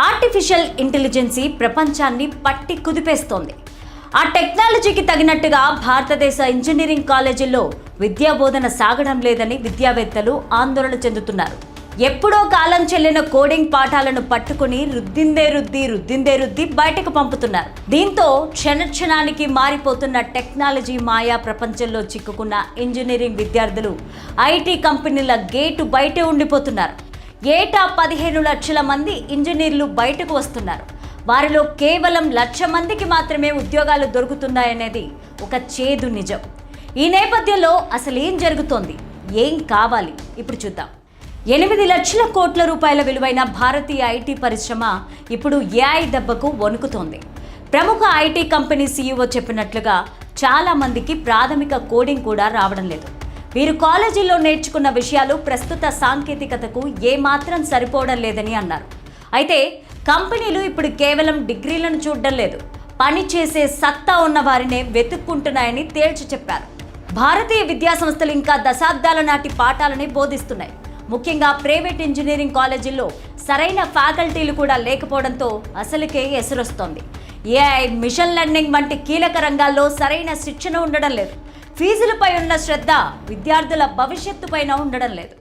Artificial intelligence ప్రపంచాన్ని పట్టి కుదిపేస్తోంది. ఆ టెక్నాలజీకి తగినట్టుగా భారతదేశ ఇంజనీరింగ్ కాలేజీల్లో విద్యాబోధన సాగడం లేదని విద్యావేత్తలు ఆందోళన చెందుతున్నారు. ఎప్పుడో కాలం చెల్లిన కోడింగ్ పాఠాలను పట్టుకుని రుద్దిందే రుద్ది బయటకు పంపుతున్నారు. దీంతో క్షణక్షణానికి మారిపోతున్న టెక్నాలజీ మాయా ప్రపంచంలో చిక్కుకున్న ఇంజనీరింగ్ విద్యార్థులు ఐటీ కంపెనీల గేటు బయటే ఉండిపోతున్నారు. ఏటా 15 లక్షల మంది ఇంజనీర్లు బయటకు వస్తున్నారు. వారిలో కేవలం 1,00,000 మందికి మాత్రమే ఉద్యోగాలు దొరుకుతున్నాయనేది ఒక చేదు నిజం. ఈ నేపథ్యంలో అసలు ఏం జరుగుతోంది, ఏం కావాలి ఇప్పుడు చూద్దాం. 8 లక్షల కోట్ల రూపాయల విలువైన భారతీయ ఐటీ పరిశ్రమ ఇప్పుడు ఏఐ దెబ్బకు వణుకుతోంది. ప్రముఖ ఐటీ కంపెనీ సీఈఓ చెప్పినట్లుగా చాలా మందికి ప్రాథమిక కోడింగ్ కూడా రావడం లేదు. వీరు కాలేజీల్లో నేర్చుకున్న విషయాలు ప్రస్తుత సాంకేతికతకు ఏమాత్రం సరిపోవడం లేదని అన్నారు. అయితే కంపెనీలు ఇప్పుడు కేవలం డిగ్రీలను చూడడం లేదు, పని చేసే సత్తా ఉన్న వారినే వెతుక్కుంటున్నాయని తేల్చి చెప్పారు. భారతీయ విద్యా సంస్థలు ఇంకా దశాబ్దాల నాటి పాఠాలని బోధిస్తున్నాయి. ముఖ్యంగా ప్రైవేట్ ఇంజనీరింగ్ కాలేజీల్లో సరైన ఫ్యాకల్టీలు కూడా లేకపోవడంతో అసలుకే ఎసురొస్తోంది. ఏఐ, మిషన్ లెర్నింగ్ వంటి కీలక రంగాల్లో సరైన శిక్షణ ఉండడం లేదు. ఫీజులపై ఉన్న శ్రద్ధ విద్యార్థుల భవిష్యత్తుపైన ఉండడం లేదు.